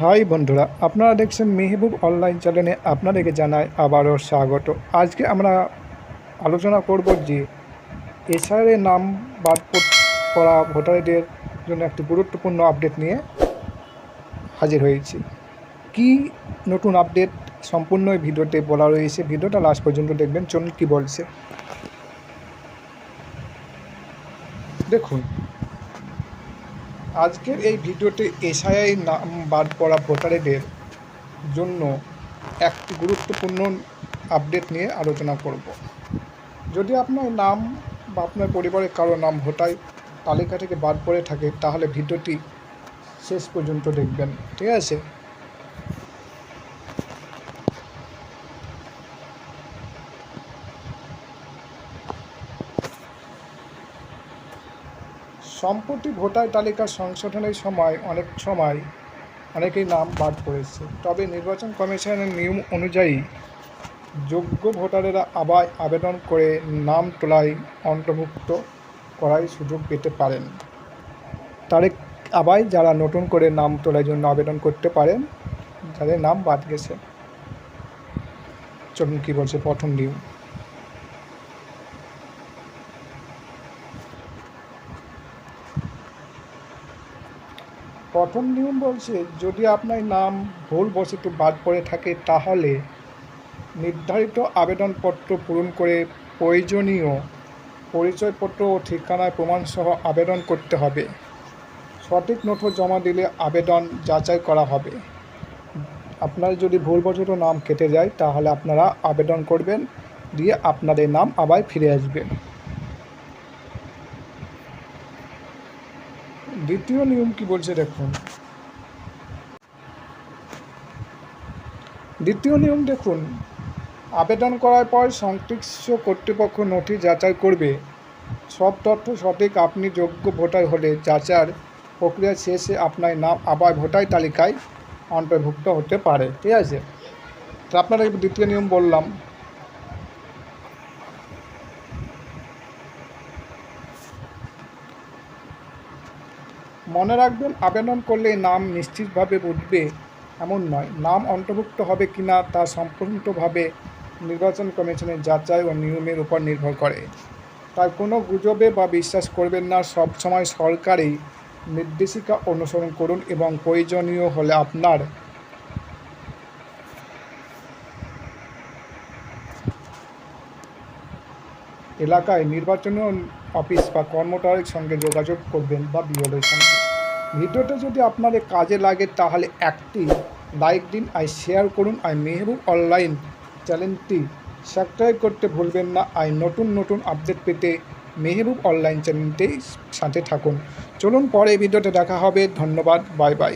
High বন্ধুরা, আপনারা দেখছেন মেহবুব অনলাইন চ্যানেলে আপনাদেরকে জানাই আবারও স্বাগত। আজকে আমরা আলোচনা করব যে এসআইআর নাম বাদ পড়া ভোটারদের জন্য একটি গুরুত্বপূর্ণ আপডেট নিয়ে হাজির হয়েছি। কি নতুন আপডেট সম্পূর্ণ ভিডিওতে বলা রয়েছে, ভিডিওটা লাস্ট পর্যন্ত দেখবেন। চলুন কি বলছে দেখুন। আজকের এই ভিডিওতে এসআইআর নাম বাদ পড়া ভোটারদের জন্য একটি গুরুত্বপূর্ণ আপডেট নিয়ে আলোচনা করব। যদি আপনার নাম বা আপনার পরিবারের কারো নাম ভোটার তালিকা থেকে বাদ পড়ে থাকে তাহলে ভিডিওটি শেষ পর্যন্ত দেখবেন, ঠিক আছে? সম্প্রতি ভোটার তালিকা সংশোধনের সময় অনেকেই নাম বাদ পড়েছে, তবে নির্বাচন কমিশনের নিয়ম অনুযায়ী যোগ্য ভোটারেরা আবার আবেদন করে নাম তোলায় অন্তর্ভুক্ত করার সুযোগ পেতে পারেন। আবার যারা নতুন করে নাম তোলার জন্য আবেদন করতে পারেন যাদের নাম বাদ গেছে। চলুন কি বলছে প্রথম নিয়ম। প্রথম নিয়ম বলছে, যদি আপনার নাম ভুলবশত বাদ পড়ে থাকে তাহলে নির্ধারিত আবেদনপত্র পূরণ করে প্রয়োজনীয় পরিচয়পত্র ও ঠিকানার প্রমাণসহ আবেদন করতে হবে। সঠিক নথি জমা দিলে আবেদন যাচাই করা হবে। আপনার যদি ভুলবশত নাম কেটে যায় তাহলে আপনারা আবেদন করবেন, দিয়ে আপনাদের নাম আবার ফিরে আসবে। দ্বিতীয় নিয়ম কি বলছে দেখুন। দ্বিতীয় নিয়ম দেখুন, আবেদন করার পর সংশ্লিষ্ট কর্তৃপক্ষ নথি যাচাই করবে। সব তথ্য সঠিক আপনি যোগ্য ভোটার হলে যাচাইয়ের প্রক্রিয়া শেষে আপনার নাম আবার ভোটার তালিকায় অন্তর্ভুক্ত হতে পারে, ঠিক আছে? তো আপনারা দ্বিতীয় নিয়ম বললাম। মনে রাখবেন, আবেদন করলে নাম নিশ্চিতভাবে উঠবে এমন নয়, নাম অন্তর্ভুক্ত হবে কিনা তা সম্পূর্ণভাবে নির্বাচন কমিশনের যাচাই ও নিয়মের উপর নির্ভর করে। তাই কোনো গুজবে বা বিশ্বাস করবেন না। সবসময় সরকারি নির্দেশিকা অনুসরণ করুন এবং প্রয়োজনীয় হলে আপনার এলাকায় নির্বাচনী অফিস বা কর্মকর্তার সঙ্গে যোগাযোগ করবেন বা বিএলওর সঙ্গে। ভিডিওটা যদি আপনাদের কাজে লাগে তাহলে একটি লাইক দিন আর শেয়ার করুন, আর মেহবুব অনলাইন চ্যানেলটি সাবস্ক্রাইব করতে ভুলবেন না। আর নতুন নতুন আপডেট পেতে মেহবুব অনলাইন চ্যানেলটির সাথে থাকুন। চলুন পরে ভিডিওতে দেখা হবে। ধন্যবাদ, বাই বাই।